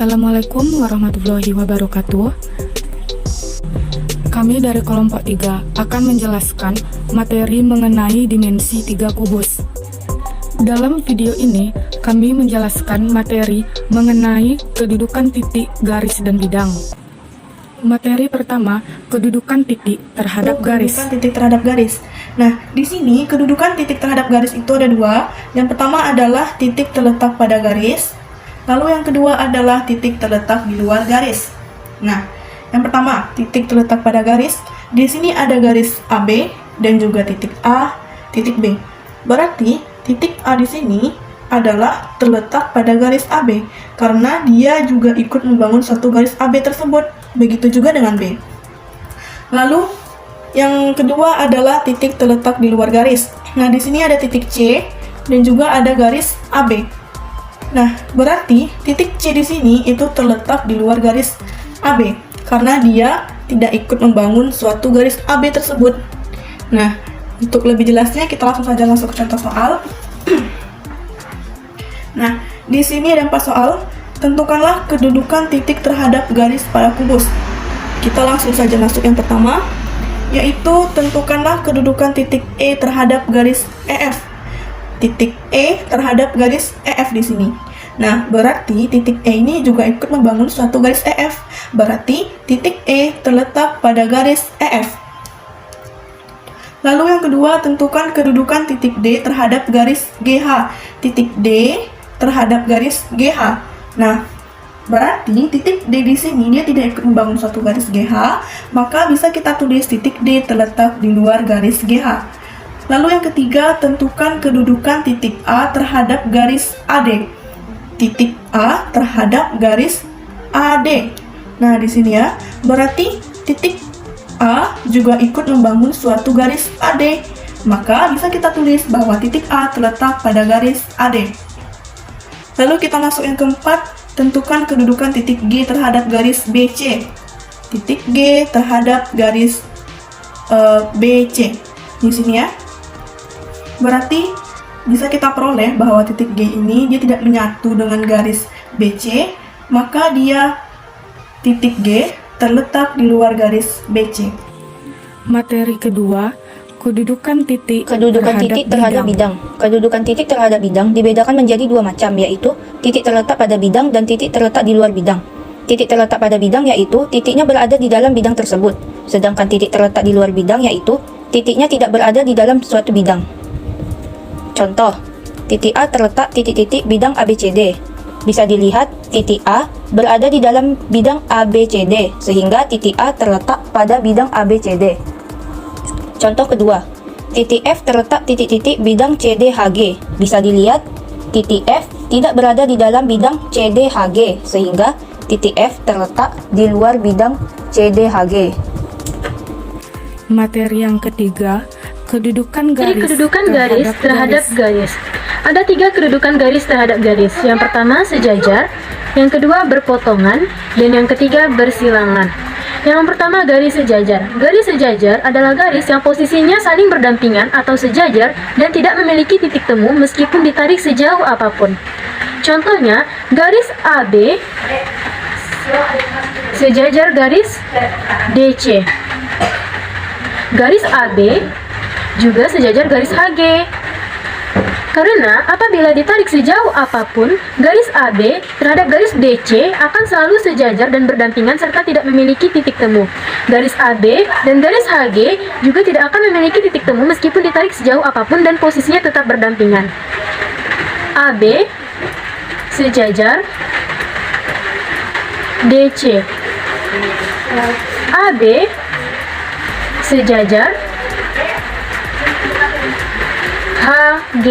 Assalamualaikum warahmatullahi wabarakatuh. Kami dari kelompok 3 akan menjelaskan materi mengenai dimensi 3 kubus. Dalam video ini, kami menjelaskan materi mengenai kedudukan titik, garis, dan bidang. Materi pertama, kedudukan titik terhadap garis. Kedudukan titik terhadap garis. Nah, di sini kedudukan titik terhadap garis itu ada dua. Yang pertama adalah titik terletak pada garis. Lalu yang kedua adalah titik terletak di luar garis. Nah, yang pertama, titik terletak pada garis. Di sini ada garis AB dan juga titik A, titik B. Berarti titik A di sini adalah terletak pada garis AB karena dia juga ikut membangun satu garis AB tersebut. Begitu juga dengan B. Lalu yang kedua adalah titik terletak di luar garis. Nah, di sini ada titik C dan juga ada garis AB. Nah, berarti titik C di sini itu terletak di luar garis AB karena dia tidak ikut membangun suatu garis AB tersebut. Nah, untuk lebih jelasnya kita langsung saja masuk ke contoh soal. Nah, di sini ada 4 soal. Tentukanlah kedudukan titik terhadap garis pada kubus. Kita langsung saja masuk yang pertama, yaitu tentukanlah kedudukan titik E terhadap garis EF. Titik E terhadap garis EF di sini. Nah, berarti titik E ini juga ikut membangun suatu garis EF. Berarti titik E terletak pada garis EF. Lalu yang kedua, tentukan kedudukan titik D terhadap garis GH. Titik D terhadap garis GH. Nah, berarti titik D di sini dia tidak ikut membangun suatu garis GH, maka bisa kita tulis titik D terletak di luar garis GH. Lalu yang ketiga, tentukan kedudukan titik A terhadap garis AD. Titik A terhadap garis AD. Nah, di sini ya, berarti titik A juga ikut membangun suatu garis AD. Maka bisa kita tulis bahwa titik A terletak pada garis AD. Lalu kita masuk yang keempat, tentukan kedudukan titik G terhadap garis BC. Titik G terhadap garis BC. Di sini ya. Berarti bisa kita peroleh bahwa titik G ini dia tidak menyatu dengan garis BC, maka dia titik G terletak di luar garis BC. Materi kedua, kedudukan titik terhadap bidang. Kedudukan titik terhadap bidang dibedakan menjadi dua macam, yaitu titik terletak pada bidang dan titik terletak di luar bidang. Titik terletak pada bidang yaitu titiknya berada di dalam bidang tersebut, sedangkan titik terletak di luar bidang yaitu titiknya tidak berada di dalam suatu bidang. Contoh, titik A terletak titik-titik bidang ABCD. Bisa dilihat titik A berada di dalam bidang ABCD, sehingga titik A terletak pada bidang ABCD. Contoh kedua, titik F terletak titik-titik bidang CDHG. Bisa dilihat titik F tidak berada di dalam bidang CDHG, sehingga titik F terletak di luar bidang CDHG. Materi yang ketiga, kedudukan garis. Jadi kedudukan garis terhadap garis. Ada 3 kedudukan garis terhadap garis. Yang pertama sejajar, yang kedua berpotongan, dan yang ketiga bersilangan. Yang pertama garis sejajar. Garis sejajar adalah garis yang posisinya saling berdampingan atau sejajar dan tidak memiliki titik temu meskipun ditarik sejauh apapun. Contohnya, garis AB sejajar garis DC. Garis AB juga sejajar garis HG. Karena apabila ditarik sejauh apapun, garis AB terhadap garis DC akan selalu sejajar dan berdampingan serta tidak memiliki titik temu. Garis AB dan garis HG juga tidak akan memiliki titik temu meskipun ditarik sejauh apapun dan posisinya tetap berdampingan. AB sejajar DC. AB sejajar HG.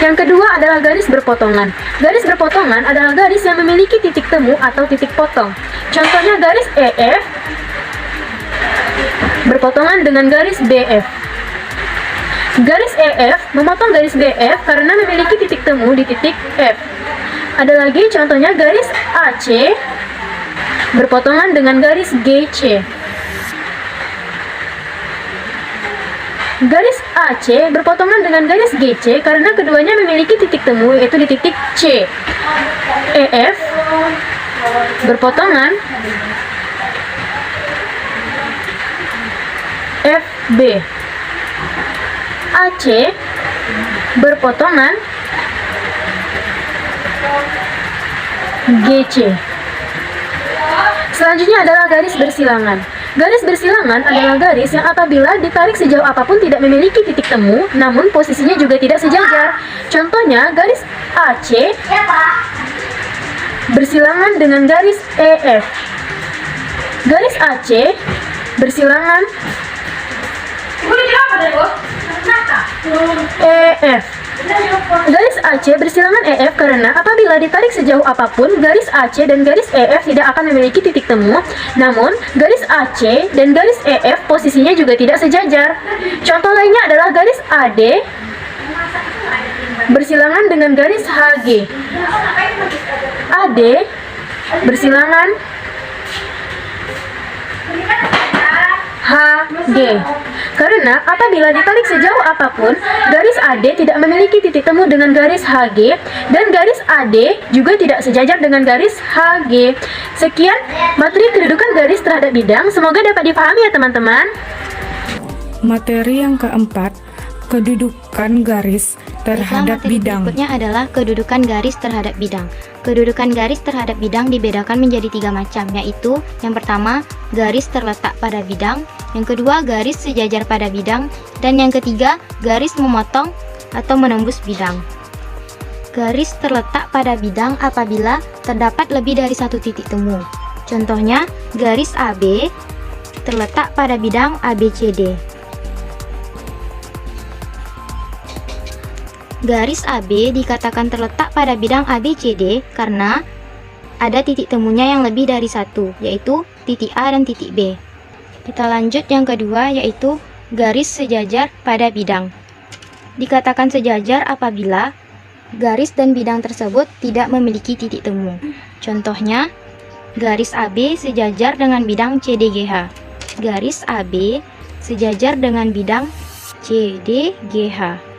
Yang kedua adalah garis berpotongan. Garis berpotongan adalah garis yang memiliki titik temu atau titik potong. Contohnya garis EF berpotongan dengan garis BF. Garis EF memotong garis BF karena memiliki titik temu di titik F. Ada lagi contohnya garis AC berpotongan dengan garis GC. Garis AC berpotongan dengan garis GC karena keduanya memiliki titik temu yaitu di titik C. EF berpotongan FB. AC berpotongan GC. Selanjutnya adalah garis bersilangan. Garis bersilangan adalah garis yang apabila ditarik sejauh apapun tidak memiliki titik temu, namun posisinya juga tidak sejajar. Contohnya, garis AC bersilangan dengan garis EF. Garis AC bersilangan EF. Garis AC bersilangan EF karena apabila ditarik sejauh apapun, garis AC dan garis EF tidak akan memiliki titik temu, namun garis AC dan garis EF posisinya juga tidak sejajar. Contoh lainnya adalah garis AD bersilangan dengan garis HG. AD bersilangan HG. Karena apabila ditarik sejauh apapun, garis AD tidak memiliki titik temu dengan garis HG dan garis AD juga tidak sejajar dengan garis HG. Sekian materi kedudukan garis terhadap bidang, semoga dapat dipahami ya teman-teman. Materi yang keempat, kedudukan garis terhadap materi bidang. berikutnya adalah kedudukan garis terhadap bidang. Kedudukan garis terhadap bidang dibedakan menjadi 3 macam, yaitu yang pertama, garis terletak pada bidang, yang kedua, garis sejajar pada bidang, dan yang ketiga, garis memotong atau menembus bidang. Garis terletak pada bidang apabila terdapat lebih dari satu titik temu. Contohnya, garis AB terletak pada bidang ABCD. Garis AB dikatakan terletak pada bidang ABCD karena ada titik temunya yang lebih dari satu, yaitu titik A dan titik B. Kita lanjut yang kedua, yaitu garis sejajar pada bidang. Dikatakan sejajar apabila garis dan bidang tersebut tidak memiliki titik temu. Contohnya, garis AB sejajar dengan bidang CDGH. Garis AB sejajar dengan bidang CDGH.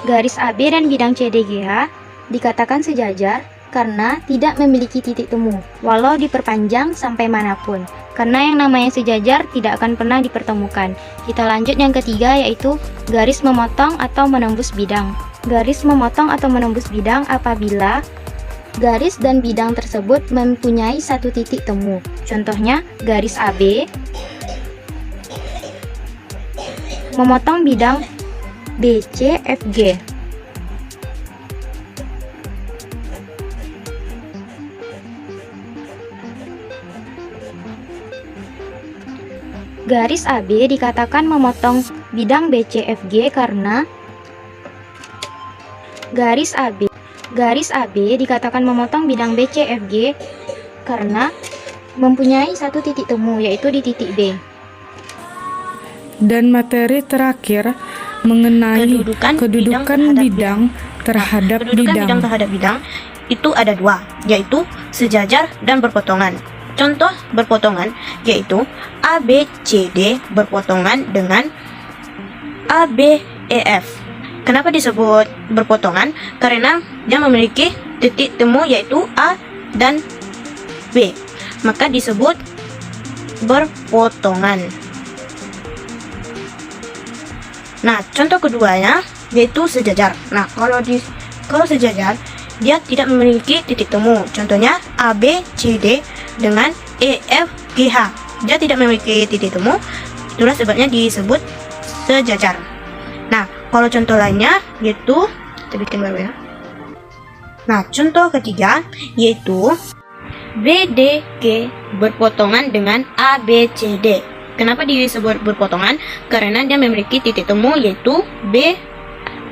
Garis AB dan bidang CDGH dikatakan sejajar karena tidak memiliki titik temu, walau diperpanjang sampai manapun. Karena yang namanya sejajar tidak akan pernah dipertemukan. Kita lanjut yang ketiga, yaitu garis memotong atau menembus bidang. Garis memotong atau menembus bidang apabila garis dan bidang tersebut mempunyai satu titik temu. Contohnya, garis AB memotong bidang BCFG. Garis AB dikatakan memotong bidang BCFG karena garis AB dikatakan memotong bidang BCFG karena mempunyai satu titik temu, yaitu di titik B. Dan materi terakhir mengenai kedudukan bidang terhadap Kedudukan bidang. bidang terhadap bidang itu ada 2, yaitu sejajar dan berpotongan. Contoh berpotongan yaitu ABCD berpotongan dengan ABEF. Kenapa disebut berpotongan? Karena dia memiliki titik temu yaitu A dan B, maka disebut berpotongan. Nah, contoh keduanya yaitu sejajar. Nah, kalau sejajar dia tidak memiliki titik temu. Contohnya ABCD dengan EFGH. Dia tidak memiliki titik temu. Itulah sebabnya disebut sejajar. Nah, kalau contoh lainnya yaitu kita bikin baru ya. Nah, contoh ketiga yaitu BDG berpotongan dengan ABCD. Kenapa disebut berpotongan? Karena dia memiliki titik temu yaitu B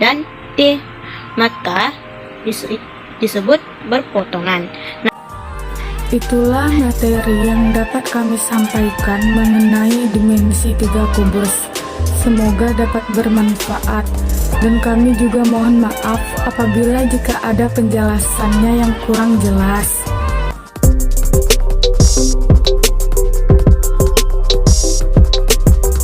dan T, maka disebut berpotongan. Nah, Itulah materi yang dapat kami sampaikan mengenai dimensi 3 kubus. Semoga dapat bermanfaat. Dan kami juga mohon maaf apabila jika ada penjelasannya yang kurang jelas.